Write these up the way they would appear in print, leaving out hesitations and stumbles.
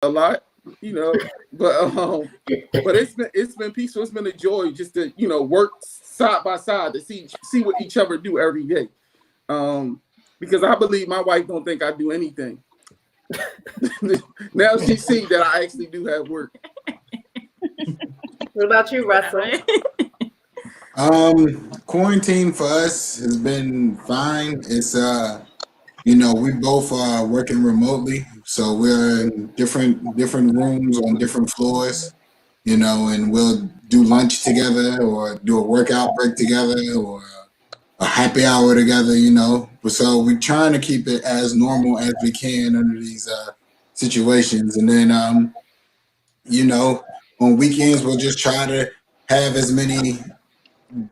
a lot, you know, but it's been peaceful. It's been a joy just to work side by side to see what each other do every day. Um, because I believe my wife don't think I do anything. Now she see that I actually do have work. What about you, Russell? Quarantine for us has been fine. It's we both are working remotely, so we're in different rooms on different floors, and we'll do lunch together or do a workout break together or a happy hour together. So we're trying to keep it as normal as we can under these situations, and then on weekends we'll just try to have as many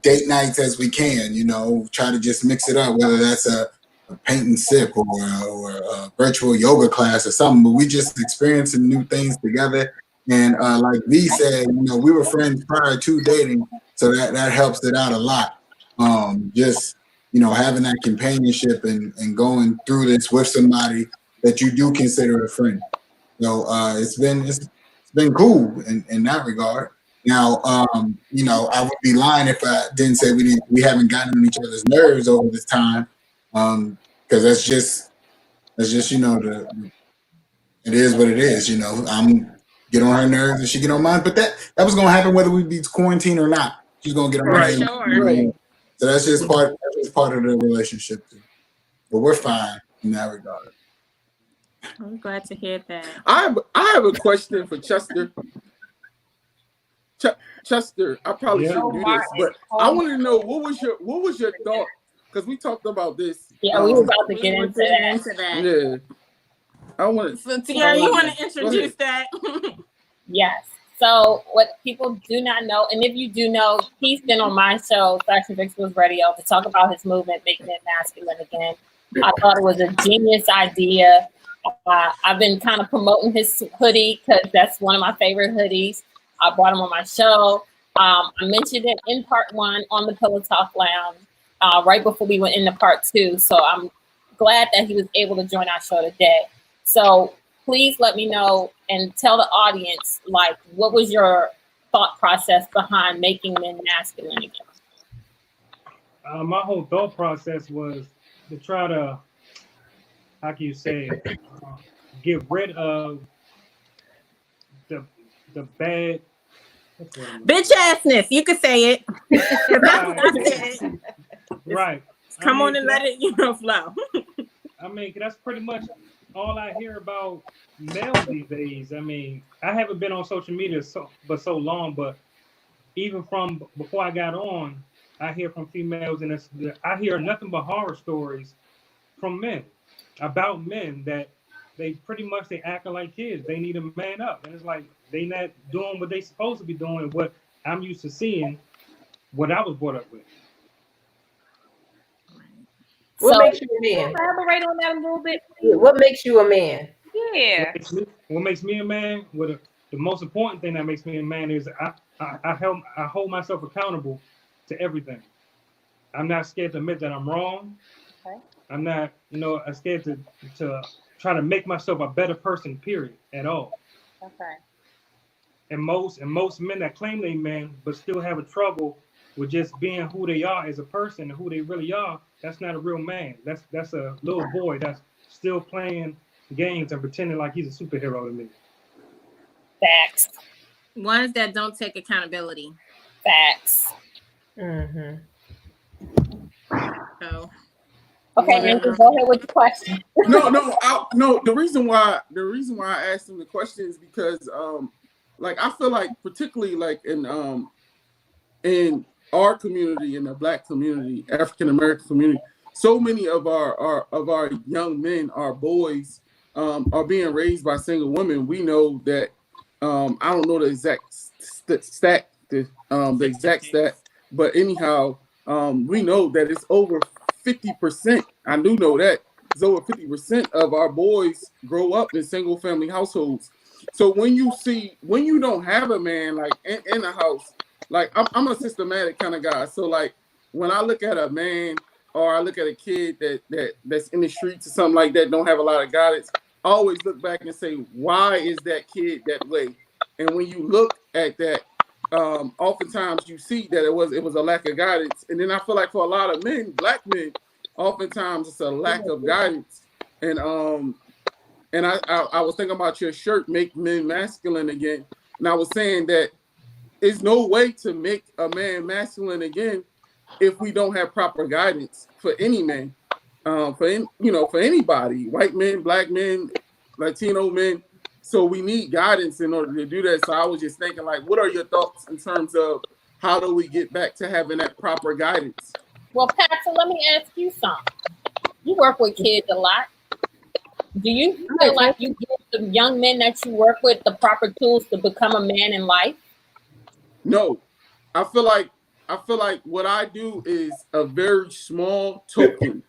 date nights as we can, try to just mix it up, whether that's a paint and sip or a virtual yoga class or something. But we just experiencing new things together. And like V said, we were friends prior to dating, so that helps it out a lot. Just having that companionship and going through this with somebody that you do consider a friend. So it's been cool in that regard. Now, I would be lying if I didn't say we haven't gotten on each other's nerves over this time, because that's just it is what it is. I'm get on her nerves and she get on mine, but that was gonna happen whether we be quarantined or not. She's gonna get on my nerves. Right. So that's just part of the relationship too. But we're fine in that regard. I'm glad to hear that. I have a question for Chester. Chester, I probably shouldn't do this, but I want to know what was your thought, because we talked about this. Yeah, we were about to get into that. Yeah, I want to. So Tiara, you want to introduce that? Yes. So what people do not know, and if you do know, he's been on my show, Fashion Vixens Radio, to talk about his movement, Making It Masculine Again. I thought it was a genius idea. I've been kind of promoting his hoodie because that's one of my favorite hoodies. I brought him on my show. I mentioned it in part 1 on the Pillow Talk Lounge right before we went into part 2. So I'm glad that he was able to join our show today. So please let me know and tell the audience, like, what was your thought process behind making men masculine again? My whole thought process was to try to, how can you say, get rid of the bad bitch assness. You could say it. That's what I said. Right. Come on and let it, flow. I mean, that's pretty much all I hear about males these days. I mean, I haven't been on social media so long, but even from before I got on, I hear from females, and I hear nothing but horror stories from men about men that they pretty much acting like kids. They need to man up, and it's like they not doing what they supposed to be doing. What I'm used to seeing, what I was brought up with. What makes you a man? Elaborate on that a little bit, please. What makes you a man? Yeah. What makes me a man? The most important thing that makes me a man is I hold myself accountable to everything. I'm not scared to admit that I'm wrong. Okay. I'm not, I'm scared to try to make myself a better person, period, at all. Okay. And most men that claim they men but still have a trouble with just being who they are as a person and who they really are, that's not a real man. That's a little boy that's still playing games and pretending like he's a superhero to me. Facts. Ones that don't take accountability. Facts. Mm-hmm. So. Okay, Andrew, go ahead with the question. No. The reason why I asked him the question is because I feel like, particularly like in our community, in the Black community, African American community, so many of our young men, our boys, are being raised by single women. We know that I don't know the exact stat, but anyhow, we know that it's over 50%. I do know that it's over 50% of our boys grow up in single family households. So when you don't have a man like in the house, like I'm a systematic kind of guy. So like when I look at a man or I look at a kid that's in the streets or something like that, don't have a lot of guidance, always look back and say, why is that kid that way? And when you look at that, oftentimes you see that it was a lack of guidance. And then I feel like for a lot of men, black men, oftentimes it's a lack of guidance. And I was thinking about your shirt, Make Men Masculine Again. And I was saying that there's no way to make a man masculine again if we don't have proper guidance for any man, for anybody, white men, black men, Latino men. So we need guidance in order to do that. So I was just thinking, like, what are your thoughts in terms of how do we get back to having that proper guidance? Well, Paxton, let me ask you something. You work with kids a lot. Do you feel like you give the young men that you work with the proper tools to become a man in life? No, I feel like what I do is a very small token,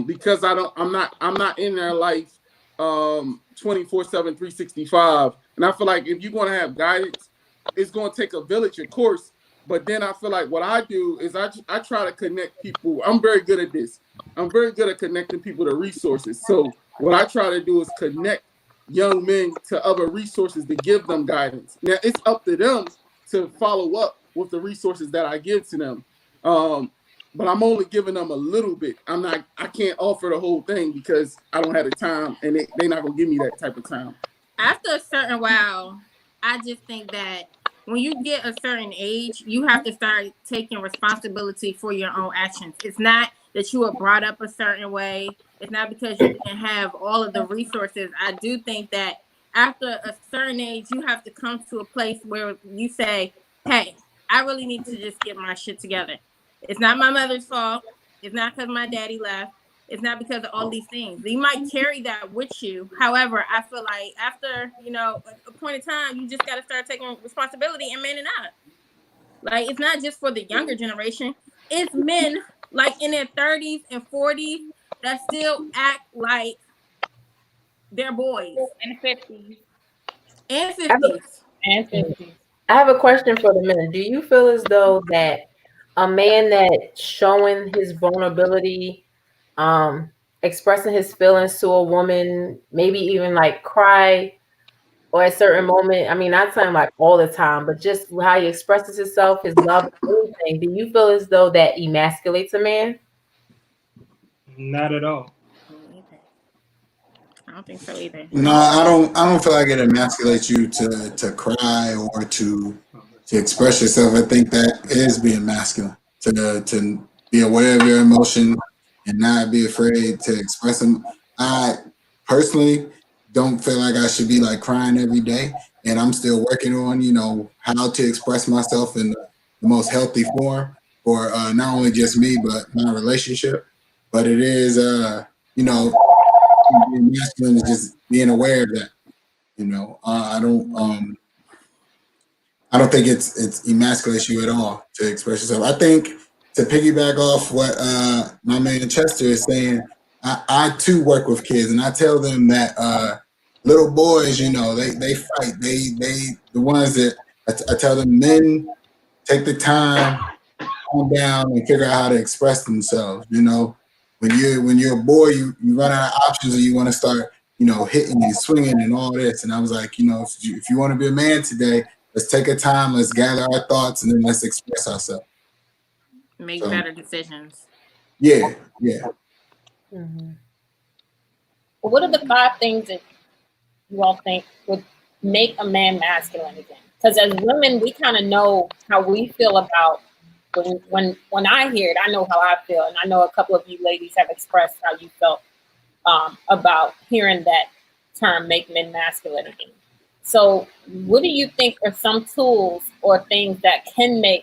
because I'm not in their life 24/7, 365. And I feel like if you're going to have guidance, it's going to take a village, of course. But then I feel like what I do is I try to connect people. I'm very good at this. I'm very good at connecting people to resources. So what I try to do is connect young men to other resources to give them guidance. Now it's up to them to follow up with the resources that I give to them. But I'm only giving them a little bit. I can't offer the whole thing because I don't have the time, and they're not gonna give me that type of time. After a certain while, I just think that when you get a certain age, you have to start taking responsibility for your own actions. It's not that you were brought up a certain way. It's not because you didn't have all of the resources. I do think that after a certain age, you have to come to a place where you say, hey, I really need to just get my shit together. It's not my mother's fault. It's not because my daddy left. It's not because of all these things. You might carry that with you. However, I feel like after, a point in time, you just got to start taking responsibility and manning up. Like, it's not just for the younger generation. It's men, like, in their 30s and 40s that still act like they're boys. And 50s. And 50s. And 50s. I have a question for the men. Do you feel as though that a man that's showing his vulnerability, expressing his feelings to a woman, maybe even like cry or at a certain moment, I mean, not saying like all the time, but just how he expresses himself, his love, anything, do you feel as though that emasculates a man? Not at all. I don't think so either. No, I don't feel like it emasculates you to cry or to express yourself. I think that is being masculine, to be aware of your emotion and not be afraid to express them. I personally don't feel like I should be like crying every day, and I'm still working on how to express myself in the most healthy form for not only just me but my relationship. But it is being masculine is just being aware of that. I don't think it's emasculates you at all to express yourself. I think, to piggyback off what my man Chester is saying, I too work with kids, and I tell them that little boys, they fight. They the ones that I tell them, men, take the time, calm down, and figure out how to express themselves. When you're a boy, you run out of options, and you want to start hitting and swinging and all this. And I was like, if you want to be a man today, let's take a time, let's gather our thoughts, and then let's express ourselves. Make better decisions. Yeah. Mm-hmm. Well, what are the 5 things that you all think would make a man masculine again? Because as women, we kind of know how we feel about when I hear it. I know how I feel, and I know a couple of you ladies have expressed how you felt about hearing that term, make men masculine again. So what do you think are some tools or things that can make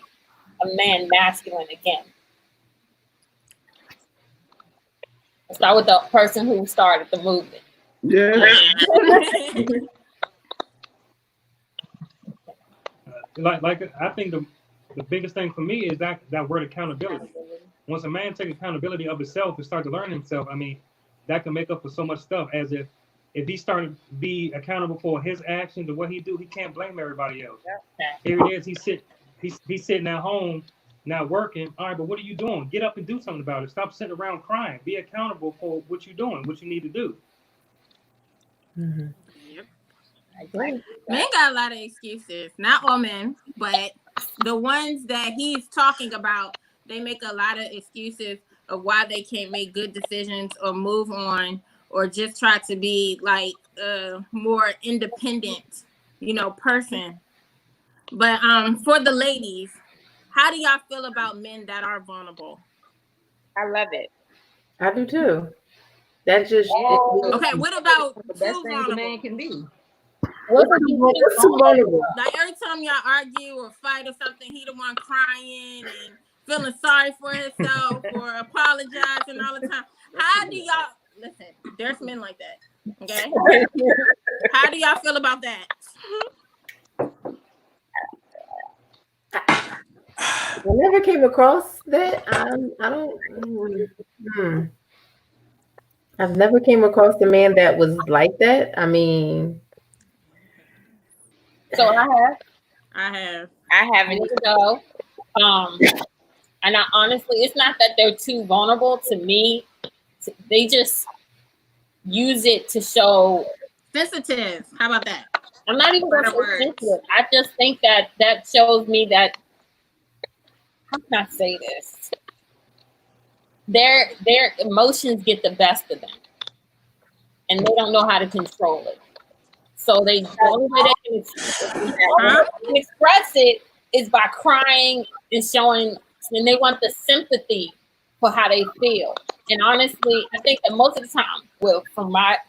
a man masculine again? Let's start with the person who started the movement. Yeah. Like I think the biggest thing for me is that word accountability. Once a man takes accountability of himself and start to learn himself, I mean, that can make up for so much stuff. As if he started to be accountable for his actions and what he do, he can't blame everybody else. Here it is, he's sitting at home, not working. All right, but what are you doing? Get up and do something about it. Stop sitting around crying. Be accountable for what you're doing, what you need to do. Mhm. Yep. I agree. Men got a lot of excuses. Not all men, but the ones that he's talking about, they make a lot of excuses of why they can't make good decisions or move on or just try to be like a more independent, person. But for the ladies, how do y'all feel about men that are vulnerable? I love it. I do too. That's just Okay, what about The best too thing a vulnerable? man can be. What's what's too vulnerable? Like every time y'all argue or fight or something, he the one crying and feeling sorry for himself or apologizing all the time. How do y'all listen? There's men like that. Okay. How do y'all feel about that? I never came across that. I don't. I've never came across a man that was like that. I mean, So I I have years ago. And I honestly, it's not that they're too vulnerable to me. They just use it to show. sensitive. How about that? I'm not even going to Better words. say sensitive. I just think that shows me that. How can I say this? Their emotions get the best of them, and they don't know how to control it. So the only way they can express it is by crying and showing, and they want the sympathy for how they feel. And honestly, I think that most of the time, well, from my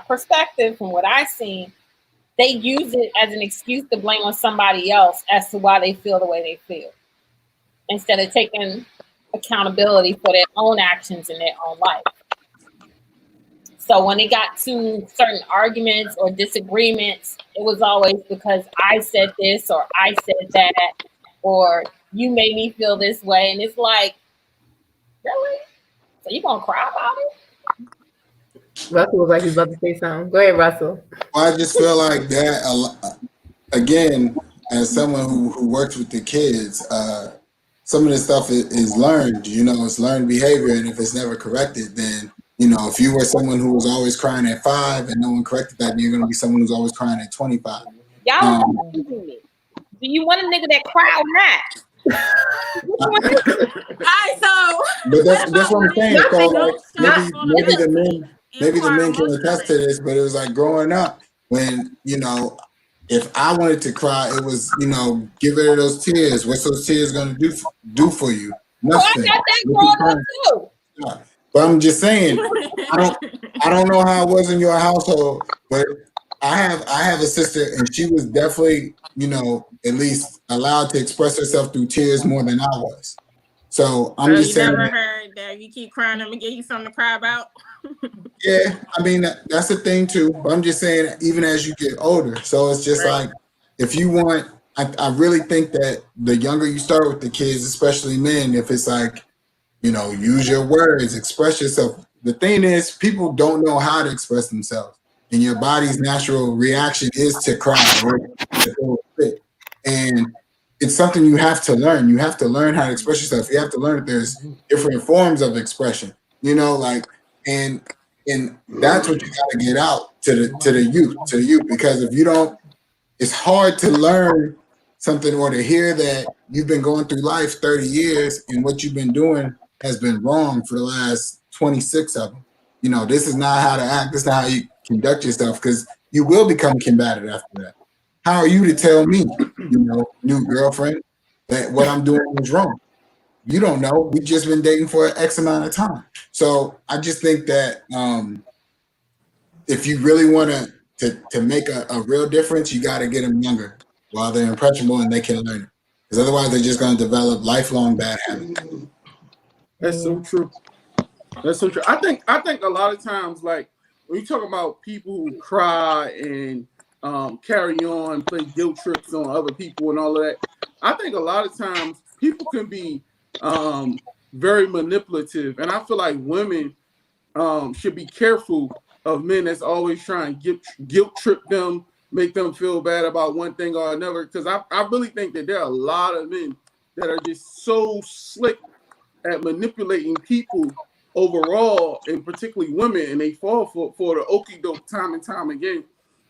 perspective, from what I've seen, they use it as an excuse to blame on somebody else as to why they feel the way they feel, instead of taking accountability for their own actions in their own life. So when it got to certain arguments or disagreements, it was always because I said this or I said that, or you made me feel this way. And it's like, really? So you gonna cry about it? Russell was like he's about to say something. Go ahead, Russell. Well, I just feel like that, again, as someone who works with the kids, some of this stuff is learned, it's learned behavior. And if it's never corrected, then, if you were someone who was always crying at 5 and no one corrected that, then you're going to be someone who's always crying at 25. Y'all confusing me. Do you want a nigga that cry or not? All right, so But that's what I'm saying. So like, maybe the men can attest to this, but it was like growing up when, if I wanted to cry, it was, give rid of those tears. What's those tears going to do for you? Nothing. I got that growing up too. Yeah. But I'm just saying, I don't know how it was in your household, but I have a sister, and she was definitely, at least allowed to express herself through tears more than I was. So I'm just saying. Never heard that you keep crying, I'm gonna give you something to cry about. Yeah, I mean that's a thing too. But I'm just saying, even as you get older, so it's just like if you want. I really think that the younger you start with the kids, especially men, if it's like, use your words, express yourself. The thing is, people don't know how to express themselves, and your body's natural reaction is to cry or to throw a fit. And it's something you have to learn. You have to learn how to express yourself. You have to learn that there's different forms of expression. And that's what you got to get out to the youth, because if you don't, it's hard to learn something or to hear that you've been going through life 30 years and what you've been doing has been wrong for the last 26 of them. This is not how to act. This is not how you conduct yourself, because you will become combative after that. How are you to tell me, new girlfriend, that what I'm doing is wrong? You don't know. We've just been dating for X amount of time. So I just think that if you really want to make a real difference, you got to get them younger while they're impressionable and they can learn it. Because otherwise, they're just going to develop lifelong bad habits. That's so true. That's so true. I think a lot of times, like when you talk about people who cry and carry on, play guilt trips on other people and all of that, I think a lot of times people can be very manipulative, and I feel like women should be careful of men that's always trying to guilt trip them, make them feel bad about one thing or another. Because I really think that there are a lot of men that are just so slick at manipulating people overall, and particularly women, and they fall for the okie doke time and time again.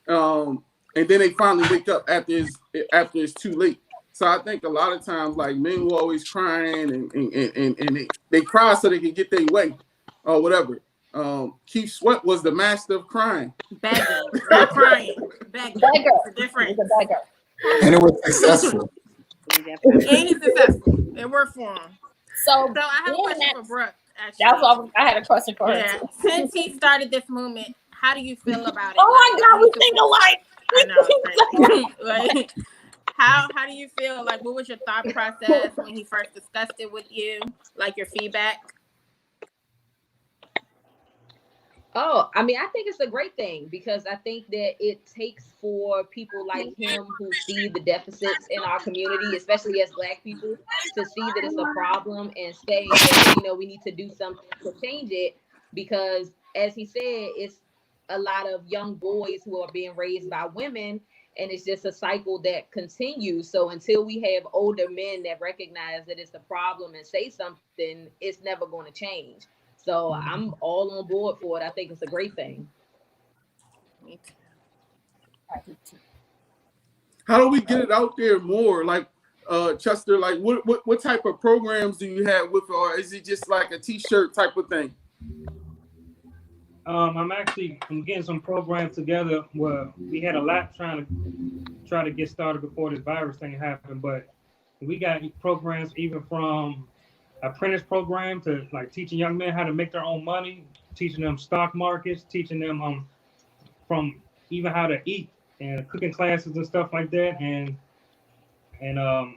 And then they finally wake up after it's too late. So I think a lot of times, like, men were always crying and they cry so they can get their way or whatever. Keith Sweat was the master of crying. Begging, not crying. Begging. Beggar. It's different. He's a beggar. And it was successful. And he's successful. It worked for him. So So I have a being question that- for Brooke. Actually. That's what I had a question for her. Yeah. Too. Since he started this movement, how do you feel about it? Oh my God, we think alike. I know. It's crazy. Like, how do you feel? Like, what was your thought process when he first discussed it with you? Like, your feedback? Oh, I mean, I think it's a great thing because I think that it takes for people like him who see the deficits in our community, especially as Black people, to see that it's a problem and say that, you know, we need to do something to change it. Because as he said, it's a lot of young boys who are being raised by women, and it's just a cycle that continues. So until we have older men that recognize that it's a problem and say something, it's never going to change. So I'm all on board for it. I think it's a great thing. How do we get it out there more? Like, Chester, like what type of programs do you have with it, or is it just like a t-shirt type of thing? I'm getting some programs together where we had a lot trying to get started before this virus thing happened, but we got programs even from apprentice program to like teaching young men how to make their own money, teaching them stock markets, teaching them from even how to eat and cooking classes and stuff like that, and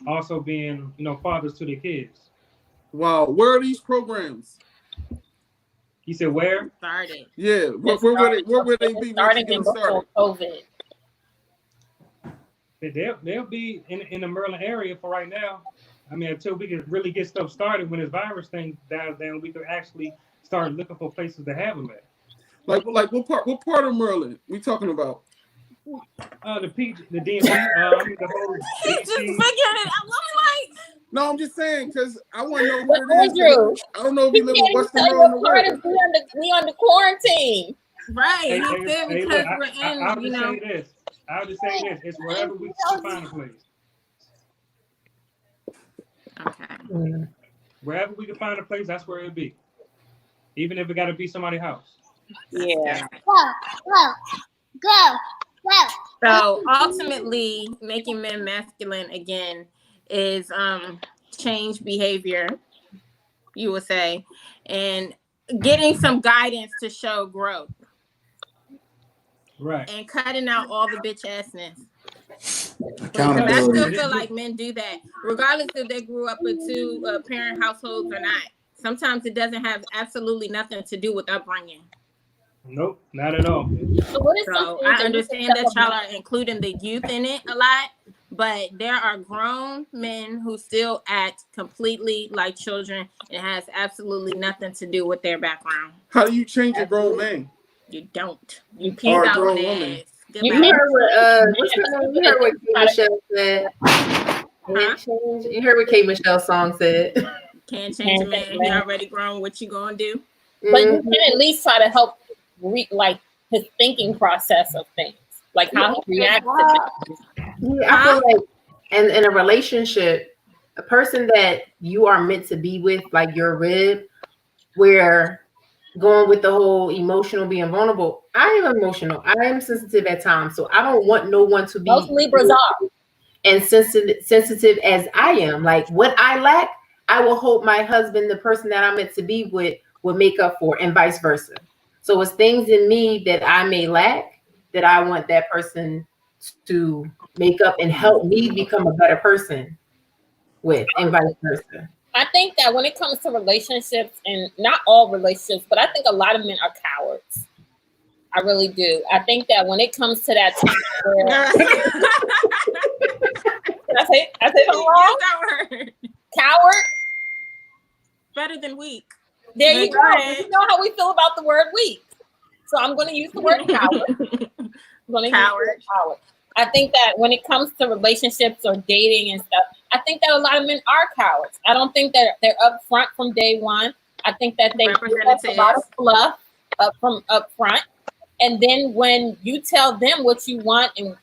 also being, you know, fathers to their kids. Wow, where are these programs? You said where? Started. Yeah, where would they be? Starting Get them before COVID. They'll be in the Maryland area for right now. I mean, until we can really get stuff started, when this virus thing dies down, we could actually start looking for places to have them at. Like what part of Maryland we talking about? The DMV, the whole He's just figuring it out. I'm like, No, I'm just saying because I want to know where But it is. Andrew, I don't know if he you live can't in even Western tell you Maryland what or part where. we under quarantine. right. Hey, He said hey, because look, we're in, I'll you just know. say this. I'll just say this. It's wherever we can find a place. Okay. Wherever we can find a place, that's where it'll be. Even if it got to be somebody's house. Yeah. So ultimately, making men masculine again is change behavior, you would say, and getting some guidance to show growth Right. and cutting out all the bitch assness. Because I Accountability. still feel like men do that, regardless if they grew up in two parent households or not. Sometimes it doesn't have absolutely nothing to do with upbringing. Nope, not at all. So what is So something I that you understand can that step y'all up are including the youth in it a lot, but there are grown men who still act completely like children. It has absolutely nothing to do with their background. How do you change a grown man? You don't. You peace Or a out grown on woman. ass. You You Goodbye. heard what what's the name? You heard what K Michelle said. Can't change. You heard what K Michelle's song said. Can't change a man. He already grown. What you gonna do? But you Mhm. can at least try to help like his thinking process of things, like how he reacts to things. Yeah, I feel like in a relationship, a person that you are meant to be with, like your rib, where going with the whole emotional being vulnerable. I am emotional. I am sensitive at times. So I don't want no one to be Most Libras are. and sensitive as I am. Like what I lack, I will hope my husband, the person that I'm meant to be with, will make up for, and vice versa. So it's things in me that I may lack that I want that person to make up and help me become a better person with, and vice versa. I think that when it comes to relationships, and not all relationships, but I think a lot of men are cowards. I really do. I think that when it comes to that time where I say something wrong? That word. Coward. Better than weak. There you go. Right. You know how we feel about the word weak. So I'm going to use the word coward. I'm going to use the word coward. I think that when it comes to relationships or dating and stuff, I think that a lot of men are cowards. I don't think that they're upfront from day one. I think that they give us a lot of fluff up front. And then when you tell them what you want and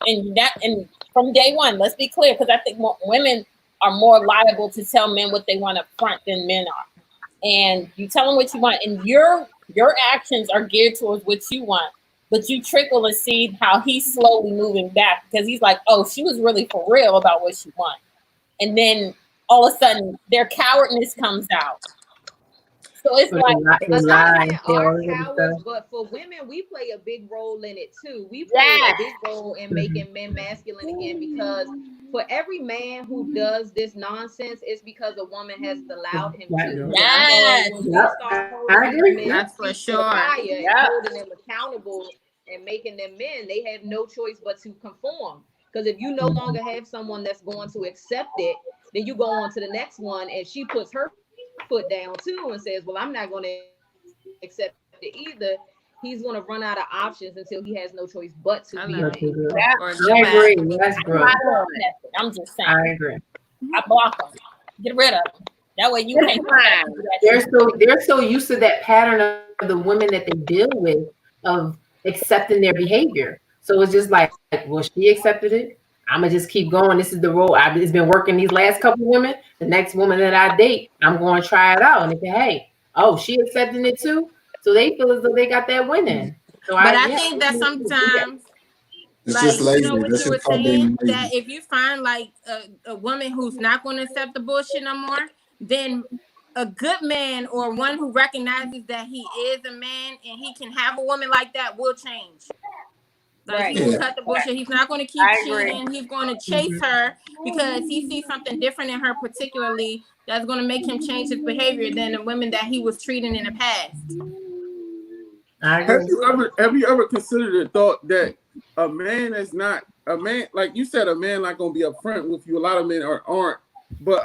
from day one, let's be clear, because I think women are more liable to tell men what they want up front than men are. And you tell them what you want, and your actions are geared towards what you want, but you trickle and see how he's slowly moving back because he's like, oh, she was really for real about what she wants. And then all of a sudden their cowardness comes out. So it's like a lot of men are cowards, but for women, we play a big role in it too. We play a big role in making men masculine again, because for every man who does this nonsense, it's because a woman has allowed him to. Yes. I agree. That's for sure. Holding them accountable and making them men, they have no choice but to conform. Because if you no longer have someone that's going to accept it, then you go on to the next one, and she puts her foot down too and says, well, I'm not going to accept it either. He's going to run out of options until he has no choice but to be. I agree. That's bro. I'm just saying. I agree. I block them. Get rid of them. That way you can't. They're so used to that pattern of the women that they deal with of accepting their behavior. So it's just like, well, she accepted it. I'm gonna just keep going. This is the role. It's been working these last couple women. The next woman that I date, I'm going to try it out. And they say, hey, oh, she accepting it too. So they feel as though they got that winning. So but I think that sometimes, it's like, just lazy. you know what That's you were just called saying, being lazy. that if you find like a woman who's not going to accept the bullshit no more, then a good man or one who recognizes that he is a man and he can have a woman like that will change. Like he will cut the bullshit. He's not going to keep cheating. He's going to chase her because he sees something different in her, particularly that's going to make him change his behavior than the women that he was treating in the past. Have you ever considered the thought that a man is not a man, like you said, a man not gonna be upfront with you? A lot of men aren't, but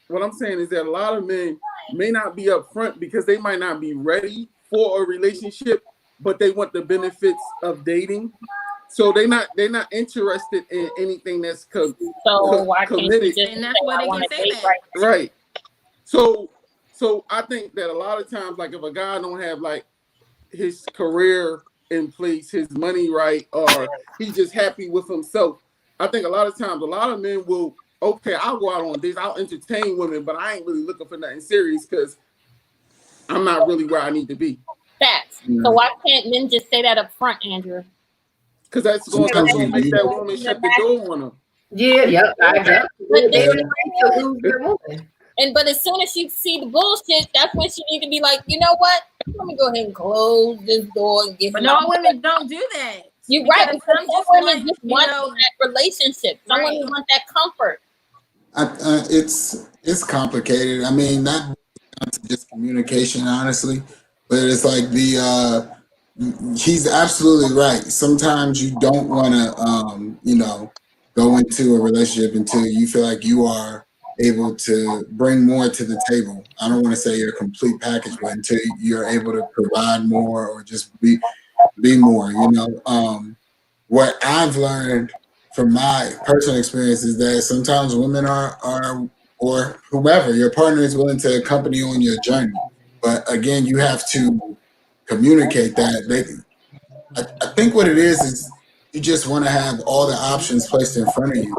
what I'm saying is that a lot of men may not be upfront because they might not be ready for a relationship, but they want the benefits of dating. So they're not interested in anything that's why committed. Can't and that's why they can say that. Right. So I think that a lot of times, like if a guy don't have like his career in place, his money right, or he's just happy with himself, I think a lot of times a lot of men will, okay, I'll go out on dates, I'll entertain women, but I ain't really looking for nothing serious because I'm not really where I need to be. Facts. So why can't men just say that up front, Andrew? Because that's going to make that woman shut the door on them. Yeah, but as soon as she see the bullshit, that's when she need to be like, you know what? Let me go ahead and close this door and get. But no women don't do that. You're right. Because some women just want that relationship. Some women want that comfort. It's complicated. I mean, not just communication, honestly, but it's like he's absolutely right. Sometimes you don't want to, go into a relationship until you feel like you are able to bring more to the table. I don't want to say you're a complete package, but until you're able to provide more or just be more, what I've learned from my personal experience is that sometimes women are or whomever, your partner is willing to accompany you on your journey. But again, you have to communicate that. I think what it is you just want to have all the options placed in front of you.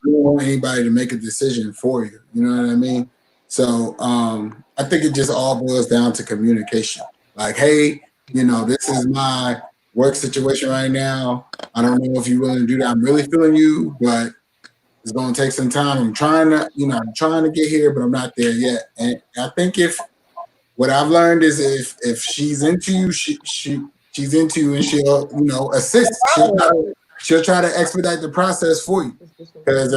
You don't want anybody to make a decision for you. You know what I mean? So I think it just all boils down to communication. Like, hey, this is my work situation right now. I don't know if you're willing to do that. I'm really feeling you, but it's going to take some time. I'm trying to get here, but I'm not there yet. And I think what I've learned is if she's into you, she's into you, and she'll, assist. She'll try to expedite the process for you. Because,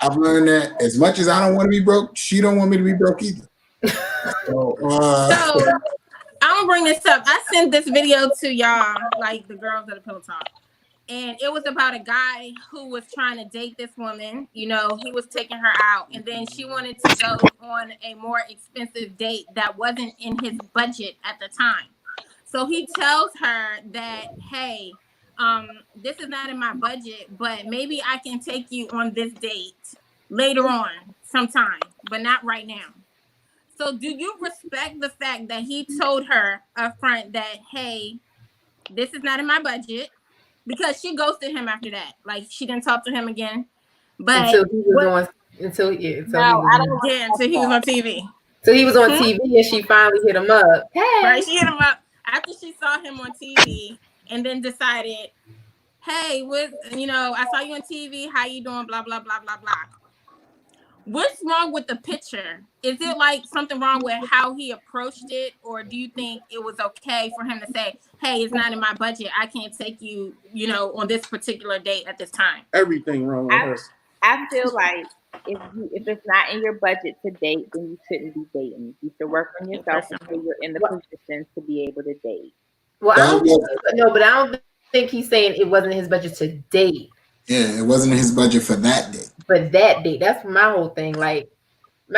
I've learned that as much as I don't want to be broke, she don't want me to be broke either. So I'm gonna bring this up. I sent this video to y'all, like the girls at the Pillow Talk. And it was about a guy who was trying to date this woman. He was taking her out, and then she wanted to go on a more expensive date that wasn't in his budget at the time. So he tells her that, hey, this is not in my budget, but maybe I can take you on this date later on sometime, but not right now. So do you respect the fact that he told her up front that, hey, this is not in my budget? Because she ghosted him after that. Like, she didn't talk to him again. But until he was on until he was until he was on TV. So he was on TV and she finally hit him up. Hey. Right, she hit him up after she saw him on TV and then decided, hey, I saw you on TV. How you doing? Blah, blah, blah, blah, blah. What's wrong with the picture? Is it like something wrong with how he approached it? Or do you think it was okay for him to say, hey, it's not in my budget. I can't take you, on this particular date at this time? Everything wrong with her. I feel like if it's not in your budget to date, then you shouldn't be dating. You should work on yourself until you're in the position to be able to date. Well, I don't think he's saying it wasn't in his budget to date. Yeah, it wasn't in his budget for that date. But that date, that's my whole thing. Like,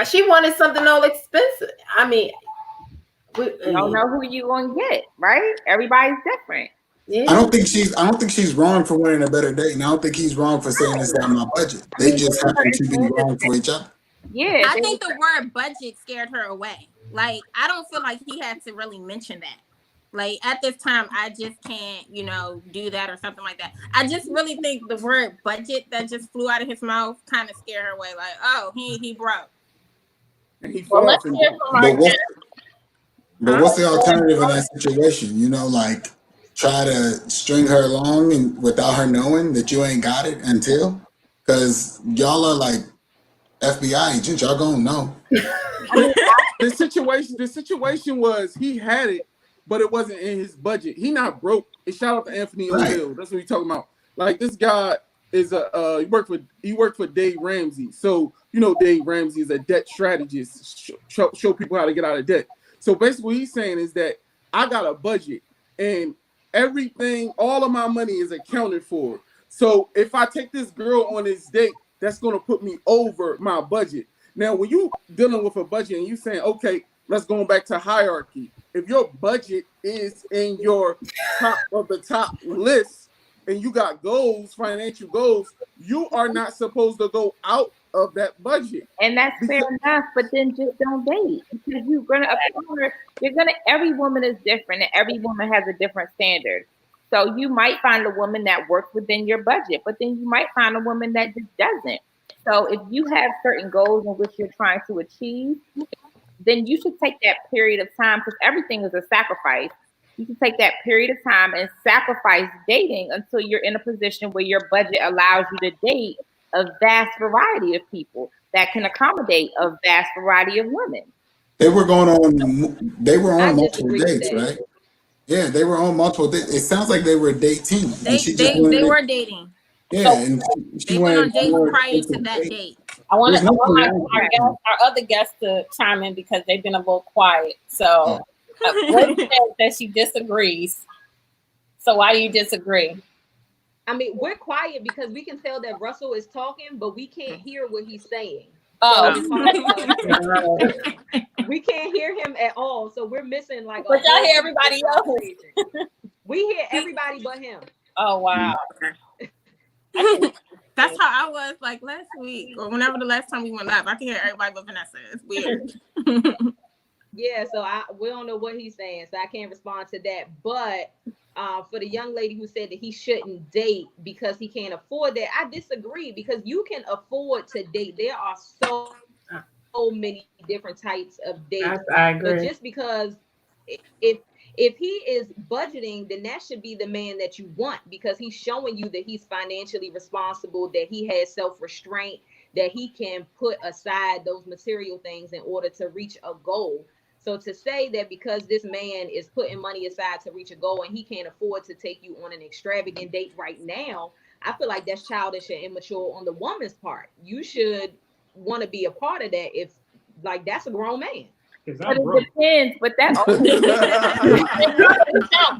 she wanted something all expensive. I mean, you don't know who you gonna get, right? Everybody's different. Yeah. I don't think she's wrong for wanting a better date, and I don't think he's wrong for saying it's not my budget. They just happen to be wrong for each other. Yeah, I think the word budget scared her away. Like, I don't feel like he had to really mention that. Like, at this time, I just can't, do that or something like that. I just really think the word budget that just flew out of his mouth kind of scared her away. Like, oh, he broke. And he Well, let's hear from our guest. But what's the alternative in that situation? Like, try to string her along and without her knowing that you ain't got it until? Because y'all are like FBI agents. Y'all gonna know. The situation was he had it, but it wasn't in his budget. He not broke. And shout out to Anthony O'Neill. That's what he's talking about. Like, this guy is he worked for Dave Ramsey. So Dave Ramsey is a debt strategist. Show people how to get out of debt. So basically, what he's saying is that I got a budget and everything, all of my money is accounted for. So if I take this girl on this date, that's going to put me over my budget. Now, when you dealing with a budget and you saying, okay, let's go back to hierarchy. If your budget is in your top of the top list and you got goals, financial goals, you are not supposed to go out of that budget. And that's fair enough, but then just don't date. Because every woman is different and every woman has a different standard. So you might find a woman that works within your budget, but then you might find a woman that just doesn't. So if you have certain goals in which you're trying to achieve, then you should take that period of time, because everything is a sacrifice. You can take that period of time and sacrifice dating until you're in a position where your budget allows you to date a vast variety of people that can accommodate a vast variety of women. They were on multiple dates, right? Yeah, they were on multiple dates. It sounds like they were dating. They were dating. Yeah, and they went on dates prior to that date. I want our other guests to chime in because they've been a little quiet. So, Lady says that she disagrees. So why do you disagree? I mean, we're quiet because we can tell that Russell is talking, but we can't hear what he's saying. Oh, we can't hear him at all. So we're missing like. But y'all hear everybody else. We hear everybody but him. Oh wow. That's how I was like last week or whenever the last time we went live. I can hear everybody but Vanessa. It's weird. Yeah, so we don't know what he's saying, so I can't respond to that. But for the young lady who said that he shouldn't date because he can't afford that, I disagree, because you can afford to date. There are so many different types of dates. I agree. But just because if he is budgeting, then that should be the man that you want, because he's showing you that he's financially responsible, that he has self-restraint, that he can put aside those material things in order to reach a goal. So to say that because this man is putting money aside to reach a goal and he can't afford to take you on an extravagant date right now, I feel like that's childish and immature on the woman's part. You should want to be a part of that if, like, that's a grown man. But it depends. But that also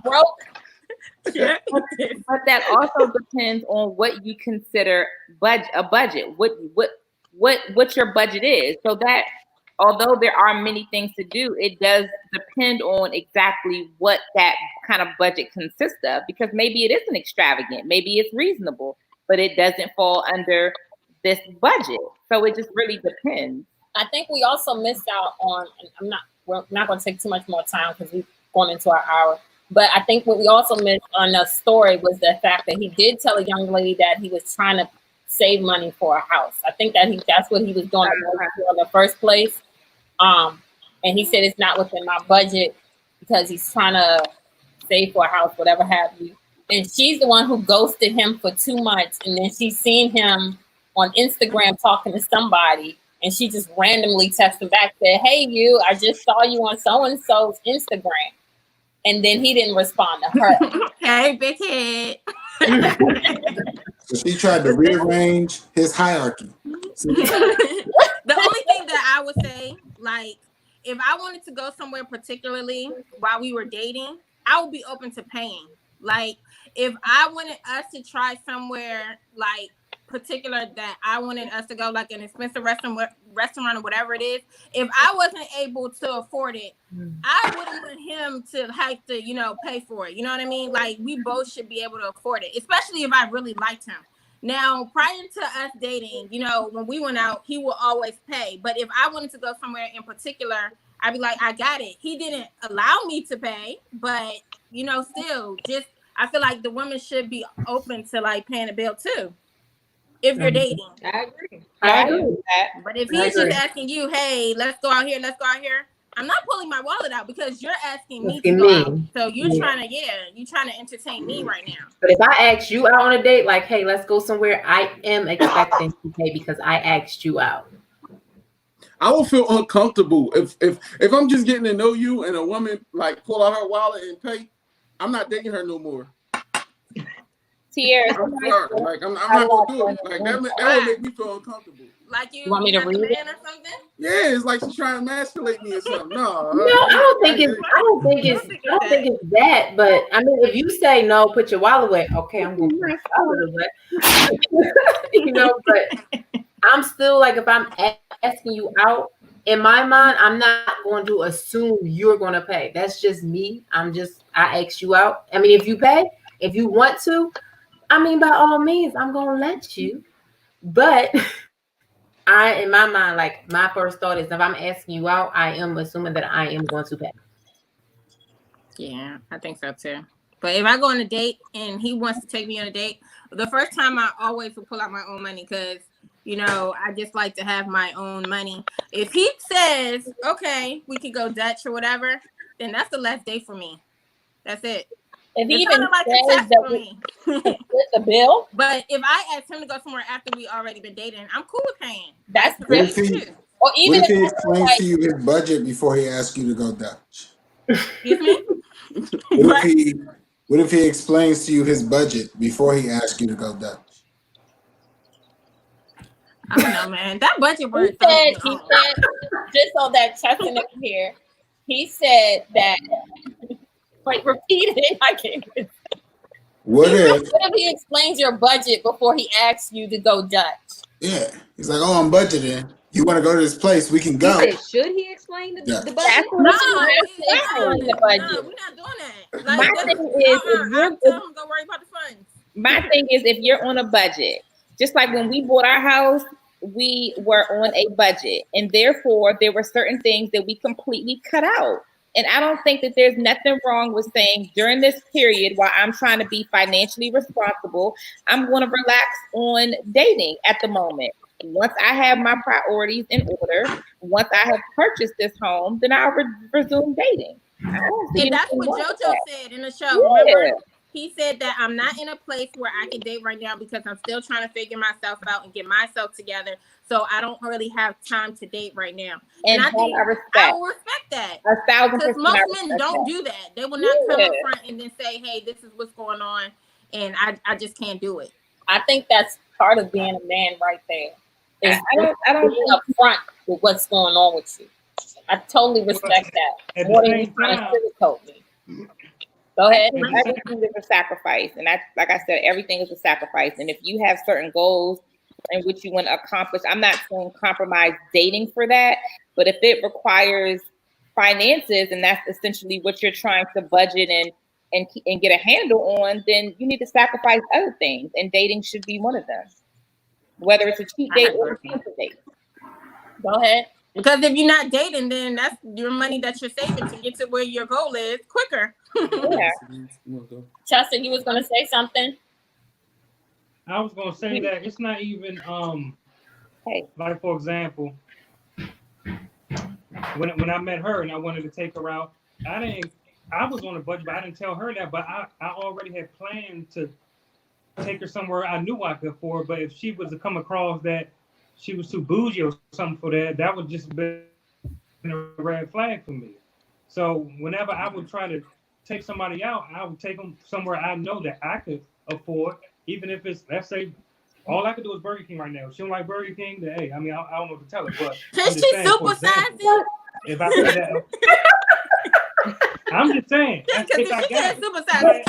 broke. But that also depends on what you consider a budget. What your budget is. So that although there are many things to do, it does depend on exactly what that kind of budget consists of. Because maybe it isn't extravagant, maybe it's reasonable, but it doesn't fall under this budget. So it just really depends. I think we also missed out on, and we're not going to take too much more time because we've gone into our hour. But I think what we also missed on the story was the fact that he did tell a young lady that he was trying to save money for a house. I think that that's what he was doing in the first place. And he said it's not within my budget because he's trying to save for a house, whatever have you. And she's the one who ghosted him for 2 months. And then she's seen him on Instagram talking to somebody. And she just randomly texted back, said, "Hey, you, I just saw you on so-and-so's Instagram." And then he didn't respond to her. Hey, big head. So she tried to rearrange his hierarchy. The only thing that I would say, like, if I wanted to go somewhere particularly while we were dating, I would be open to paying. Like, if I wanted us to try somewhere, like, particular that I wanted us to go, like an expensive restaurant or whatever it is, if I wasn't able to afford it, I wouldn't want him to have to, you know, pay for it. You know what I mean? Like, we both should be able to afford it, especially if I really liked him. Now, prior to us dating, you know, when we went out, he will always pay. But if I wanted to go somewhere in particular, I'd be like, I got it. He didn't allow me to pay, but, you know, still, just, I feel like the woman should be open to, like, paying a bill too. If you're dating. I agree. I agree with that. But if he's just asking you, hey, let's go out here, I'm not pulling my wallet out because you're asking me to go out. So you're trying to entertain me right now. But if I ask you out on a date, like, hey, let's go somewhere, I am expecting to pay because I asked you out. I will feel uncomfortable if I'm just getting to know you and a woman like pull out her wallet and pay. I'm not dating her no more. Tears. I'm sorry. Like I'm not gonna do it. Like that would make me feel uncomfortable. Like you want me to read it or something? Yeah, it's like she's trying to emasculate me or something. No, I don't think it's that. But I mean, if you say no, put your wallet away. Okay, I'm going to put my wallet away. You know, but I'm still like, if I'm asking you out, in my mind, I'm not going to assume you're going to pay. That's just me. I asked you out. I mean, if you pay, if you want to, I mean, by all means, I'm going to let you. But in my mind, like, my first thought is if I'm asking you out, I am assuming that I am going to pay. Yeah, I think so too. But if I go on a date and he wants to take me on a date, the first time I always will pull out my own money because, you know, I just like to have my own money. If he says, okay, we can go Dutch or whatever, then that's the last date for me. That's it. If he It's even like says that we split the bill, but if I ask him to go somewhere after we already been dating, I'm cool with paying. that's What if great. he, Or even what if he if explains like, to you his budget before he asks you to go Dutch? Excuse me? What if he explains to you his budget before he asks you to go Dutch? I don't know, man. That budget word. he said, just so that Cheston is here, he said that, like, repeat it. I can't. What if he explains your budget before he asks you to go Dutch? Yeah, he's like, oh, I'm budgeting. You want to go to this place? We can go. Should he explain the budget? That's what I'm saying. The budget. No, we're not doing that. My Like, thing is, if you're, don't worry about the funds. my thing is, if you're on a budget, just like when we bought our house, we were on a budget, and therefore there were certain things that we completely cut out. And I don't think that there's nothing wrong with saying during this period while I'm trying to be financially responsible, I'm going to relax on dating at the moment. Once I have my priorities in order, once I have purchased this home, then I'll resume dating. And that's what JoJo said in the show. Yeah. Remember, he said that I'm not in a place where I can date right now because I'm still trying to figure myself out and get myself together. So I don't really have time to date right now. And I think I will respect that. 1,000%. Because most men don't do that. They will not come up front and then say, hey, this is what's going on. And I just can't do it. I think that's part of being a man right there. I don't being upfront with what's going on with you. I totally respect that. At More the than you same trying to time, sugarcoat me. Go ahead. Everything is a sacrifice, and like I said, everything is a sacrifice. And if you have certain goals in which you want to accomplish, I'm not saying compromise dating for that, but if it requires finances and that's essentially what you're trying to budget and get a handle on, then you need to sacrifice other things, and dating should be one of them. Whether it's a cheap date or a expensive date. Go ahead. Because if you're not dating, then that's your money that you're saving to get to where your goal is quicker. Yeah. Chester, you was gonna say something? I was gonna say that it's not even Hey. like, for example, when I met her and I wanted to take her out, I was on a budget, but I didn't tell her that. But I already had planned to take her somewhere I knew I could afford. But if she was to come across that she was too bougie or something for that would just be a red flag for me. So whenever I would try to take somebody out, I would take them somewhere I know that I could afford, even if it's, let's say, all I could do is Burger King right now. If she don't like Burger King, then hey, I mean, I don't know what to tell her, but Can she supersize it? if I say that, I'm just saying. Because If I if she got said it, supersize but it,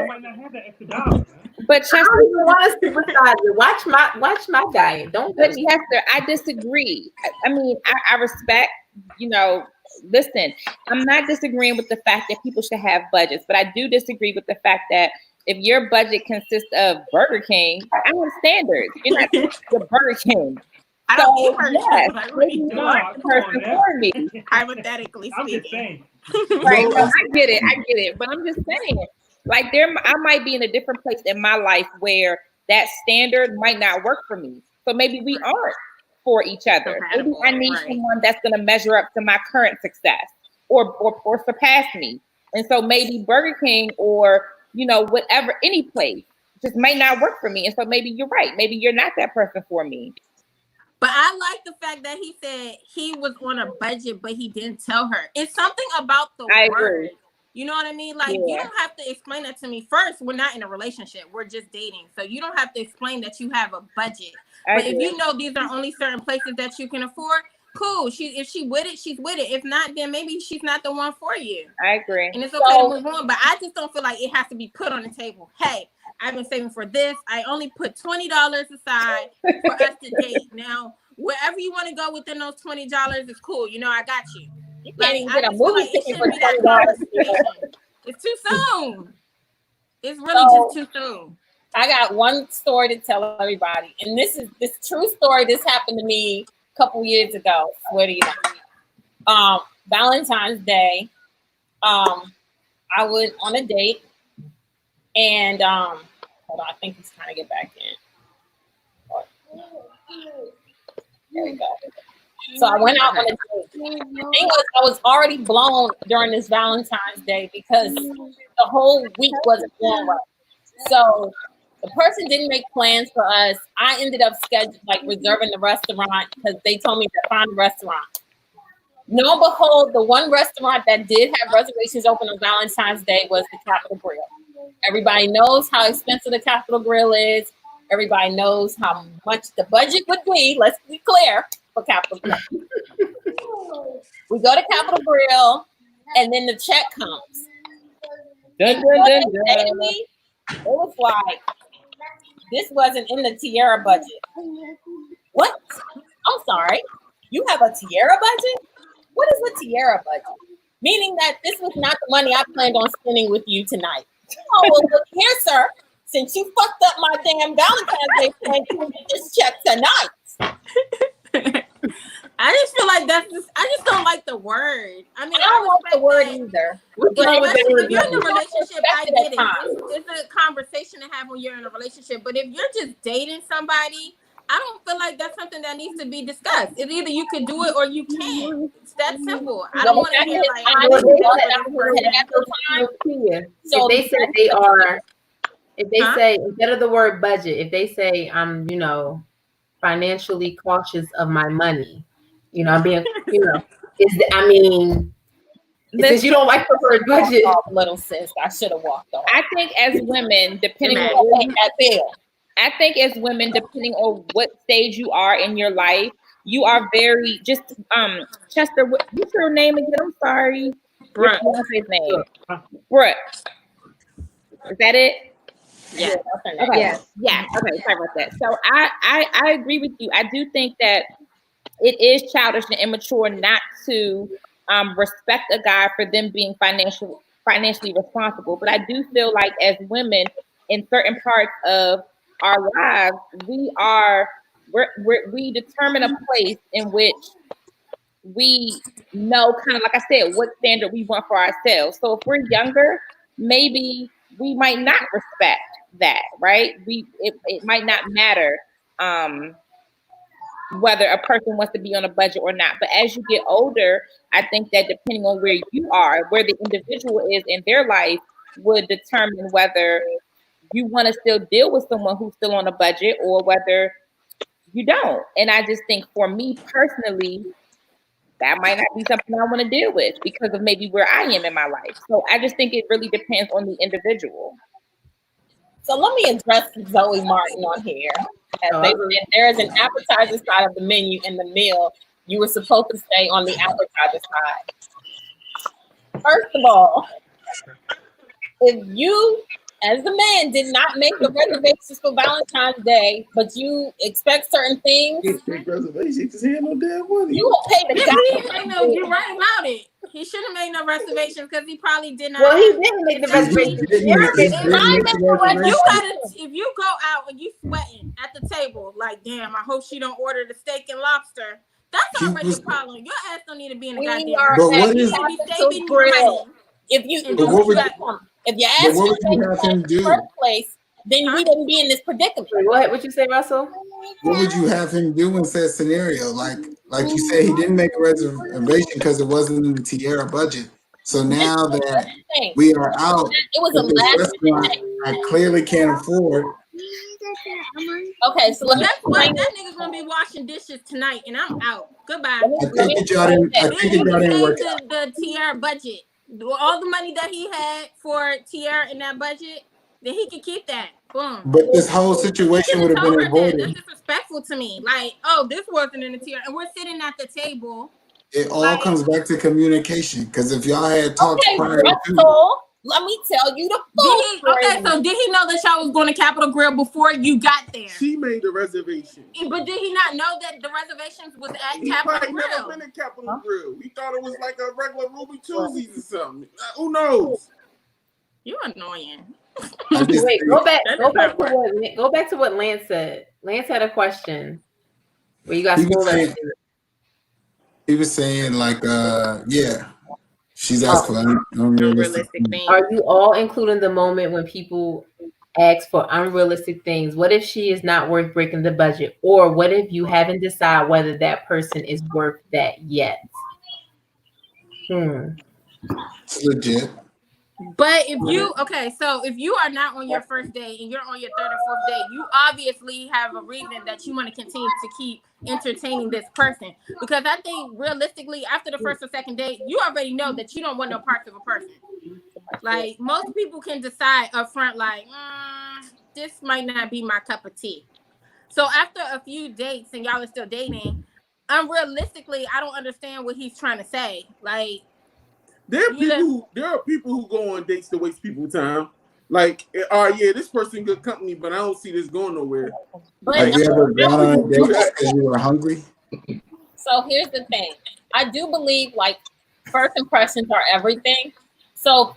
I might not have that extra dollar. Man. But I Chester, don't even want to supersize it. Watch my diet. Don't but do it. Chester, I disagree. I mean, I respect, listen, I'm not disagreeing with the fact that people should have budgets, but I do disagree with the fact that if your budget consists of Burger King, I have standards. You're not the Burger King. I don't So, eat Burger King, yes, but I really maybe do. No, you're the come on person now. for me. Hypothetically I'm just speaking. saying. Right. No, I get it. But I'm just saying, like, I might be in a different place in my life where that standard might not work for me. So maybe we aren't for each other. Maybe I need someone that's going to measure up to my current success or surpass me. And so maybe Burger King or, whatever, any place just might not work for me. And so maybe you're right. Maybe you're not that person for me. But I like the fact that he said he was on a budget, but he didn't tell her. It's something about the I word. agree. You know what I mean? Like, you don't have to explain that to me. First, we're not in a relationship. We're just dating. So you don't have to explain that you have a budget. But if you know these are only certain places that you can afford, cool. If she with it, she's with it. If not, then maybe she's not the one for you. I agree. And it's okay to move on. But I just don't feel like it has to be put on the table. Hey, I've been saving for this. I only put $20 aside for us to date. Now, wherever you want to go within those $20 is cool. I got you. You can't even I get a just feel movie like it ticket for shouldn't be that $20. conversation. It's too soon. It's really just too soon. I got one story to tell everybody, and this true story. This happened to me a couple years ago. Swear to you. Valentine's Day. I went on a date, and hold on, I think he's trying to get back in. There we go. So I went out on a date. The thing was, I was already blown during this Valentine's Day because the whole week wasn't going well. So the person didn't make plans for us. I ended up reserving the restaurant because they told me to find a restaurant. Lo and behold, the one restaurant that did have reservations open on Valentine's Day was the Capitol Grill. Everybody knows how expensive the Capitol Grill is. Everybody knows how much the budget would be. Let's be clear for Capitol Grill. We go to Capitol Grill, and then the check comes. Dun, And dun, what dun, they say to me, it was like, this wasn't in the Tierra budget. What? I'm sorry. You have a Tierra budget? What is a Tierra budget? Meaning that this was not the money I planned on spending with you tonight. Oh, well, look here, sir. Since you fucked up my damn Valentine's Day plan, you can get this check tonight. I just feel like I just don't like the word. I mean, I don't like the word either. But if you're in a Respect relationship, I it get at it. times. It's a conversation to have when you're in a relationship. But if you're just dating somebody, I don't feel like that's something that needs to be discussed. It's either you can do it or you can't. It's that simple. I don't want to hear like So if they say they are, if they say instead of the word budget, if they say I'm, financially cautious of my money, I'm being, since you don't like the word budget, little sis, I should have walked off. I think as women, depending on what stage you are in your life, you are very Chester, what's your name again? I'm sorry. Brooke. What's his name? Brooke. Is that it? Yeah. Okay. Yeah. Okay. Sorry about that. So I agree with you. I do think that it is childish and immature not to respect a guy for them being financially responsible. But I do feel like as women in certain parts of our lives, we determine a place in which we know kind of, like I said, what standard we want for ourselves. So if we're younger, maybe we might not respect that, right? It might not matter whether a person wants to be on a budget or not. But as you get older, I think that depending on where you are, where the individual is in their life, would determine whether you want to still deal with someone who's still on a budget or whether you don't. And I just think for me personally, that might not be something I want to deal with because of maybe where I am in my life. So I just think it really depends on the individual. So let me address Zoe Martin on here. As they said, there is an appetizer side of the menu in the meal. You were supposed to stay on the appetizer side. First of all, if you, as the man, did not make the reservations for Valentine's Day, but you expect certain things, reservations, just had no damn money. you will pay the guy. You're right about it. He shouldn't have made no reservations because he probably did not. Well, he didn't make the reservation. You gotta, if you go out and you sweating at the table, like, damn, I hope she don't order the steak and lobster. That's already a problem. Your ass don't need to be in the goddamn. But what is if you ask what would you have him in do? the first place, then we wouldn't be in this predicament. What you say, Russell? What would you have him do in said scenario? Like you said, he didn't make a reservation because it wasn't in the Tierra budget. So now that we are out, it was a last minute. I clearly can't afford. Okay, so let me explain. That nigga's gonna be washing dishes tonight, and I'm out. Goodbye. I think it y'all didn't work out. The Tierra budget, all the money that he had for Tierra in that budget, then he could keep that. Boom. But this whole situation would have been avoided. That's disrespectful to me. Like, oh, this wasn't in the Tierra, and we're sitting at the table. It all comes back to communication. Because if y'all had talked prior to. Let me tell you the full story. So did he know that y'all was going to Capitol Grill before you got there? She made the reservation. But did he not know that the reservations was at Capitol Grill? He never been at Capitol Grill. He thought it was like a regular Ruby Tuesdays or something. Who knows? You're annoying. Wait, go back to what Lance said. Lance had a question where you got he was saying like yeah. She's asking for unrealistic things. Are you all including the moment when people ask for unrealistic things? What if she is not worth breaking the budget? Or what if you haven't decided whether that person is worth that yet? It's legit. But if you are not on your first day and you're on your third or fourth day, you obviously have a reason that you want to continue to keep entertaining this person. Because I think realistically, after the first or second date, you already know that you don't want no parts of a person. Like most people can decide up front, like, this might not be my cup of tea. So after a few dates and y'all are still dating, unrealistically, I don't understand what he's trying to say. Like, there are people who go on dates to waste people's time. Like, this person good company, but I don't see this going nowhere. But have you ever gone on a date because you were hungry? So here's the thing. I do believe like first impressions are everything. So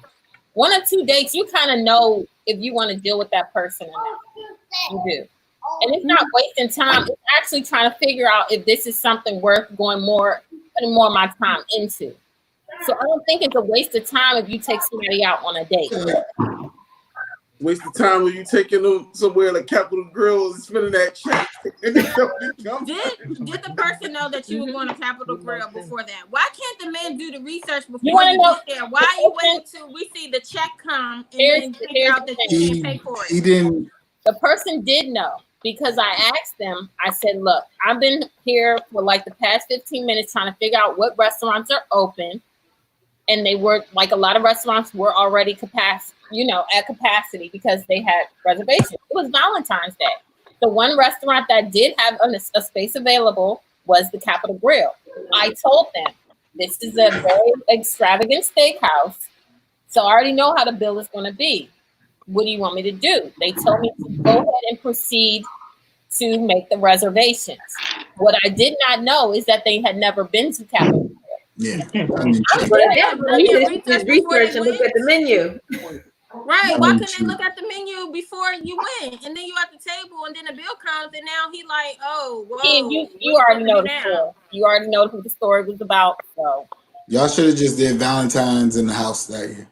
1 or 2 dates, you kind of know if you want to deal with that person or not. You do. And it's not wasting time. It's actually trying to figure out if this is something worth putting more of my time into. So I don't think it's a waste of time if you take somebody out on a date. Waste of time when you taking them somewhere like Capitol Grill and spending that check. Did the person know that you were going to Capitol Grill before that? Why can't the man do the research before you get there? Why are you waiting till we see the check come and then figure out that you can't pay for it? He didn't. The person did know because I asked them. I said, "Look, I've been here for like the past 15 minutes trying to figure out what restaurants are open." And they were like a lot of restaurants were already at capacity because they had reservations. It was Valentine's Day. The one restaurant that did have a space available was the Capitol Grill. I told them, this is a very extravagant steakhouse. So I already know how the bill is going to be. What do you want me to do? They told me to go ahead and proceed to make the reservations. What I did not know is that they had never been to Capitol Grill. Yeah. Research and look at the menu. Right. Why couldn't they look at the menu before you went? And then you at the table and then the bill comes and now he like, oh, whoa. And you already know the story. You already know who the story was about. So Y'all should have just did Valentine's in the house that year.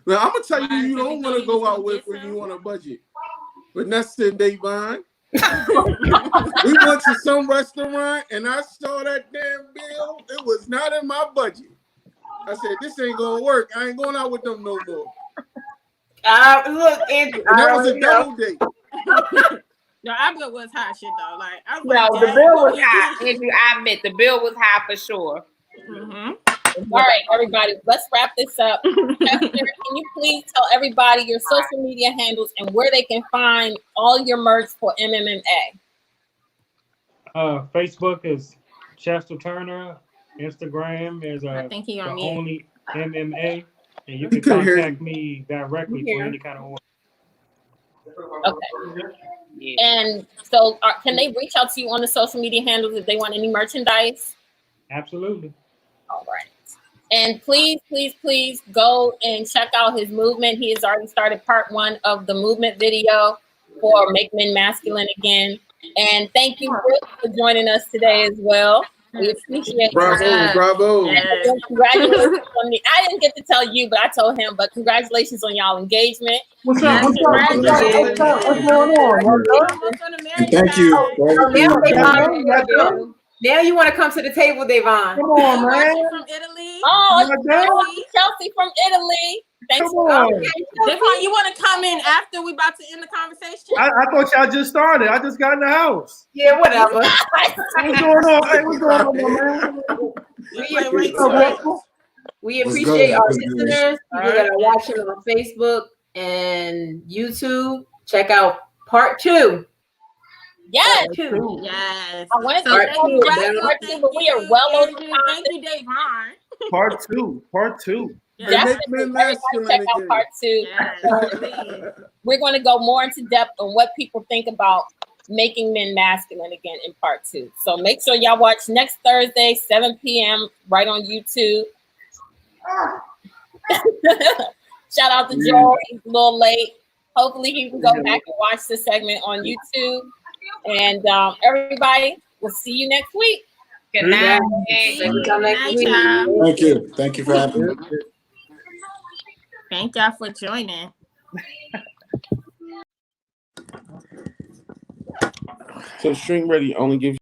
Now I'm gonna tell you, Why? you Because don't we want to thought go you out was with gonna when get you some? on a budget. Vanessa and Davon. We went to some restaurant and I saw that damn bill. It was not in my budget. I said, this ain't gonna work. I ain't going out with them no more. Look, Andrew, And that I was a already know. double date. No, our bill was high shit though. Like I was No, like, the dang, bill what was we high. did. Andrew, I admit the bill was high for sure. Mhm. all right, everybody, let's wrap this up. Chester, can you please tell everybody your social media handles and where they can find all your merch for MMMA? Facebook is Chester Turner. Instagram is I think he the on mute. only MMA, and you We can couldn't hear contact me directly for any kind of order. Okay. And so, can they reach out to you on the social media handles if they want any merchandise? Absolutely. All right. And please, please, please go and check out his movement. He has already started part 1 of the movement video for Make Men Masculine Again. And thank you, Brooke, for joining us today as well. We appreciate Bravo, it. bravo. Yes. And congratulations on me. I didn't get to tell you, but I told him. But congratulations on y'all engagement. What's Yes, up? What's up? congratulations. What's going on? Almost on the marriage And thank you. side. Thank Now, you. Davon, Y'all done? now you want to come to the table, Davon. Come on, Watching man. from Italy. Oh, Y'all done? Chelsea from Italy. Thanks Come for on. Devon, you want to come in after we about to end the conversation? I thought y'all just started. I just got in the house. Yeah, whatever. What's going on? Hey, what's going on, man? What's up, Russell? We What's appreciate good? our What's good? listeners, people that are watching on Facebook and YouTube. Check out part 2. Yes. Yes. I wanted to Part thank two, you, yeah. Part two, Thank but we are you, well over Andrew. time. Thank you, Davon. Part 2. Part 2. And make Definitely, men everybody masculine check out again. part 2. Yes, please. We're going to go more into depth on what people think about making men masculine again in part 2. So make sure y'all watch next Thursday, 7 p.m. right on YouTube. Shout out to Joel. He's a little late. Hopefully he can go back and watch the segment on YouTube. And everybody, we'll see you next week. Good night. Until next Night, week. y'all. Thank you. Thank you for having me. Thank y'all for joining. So Stream Ready only gives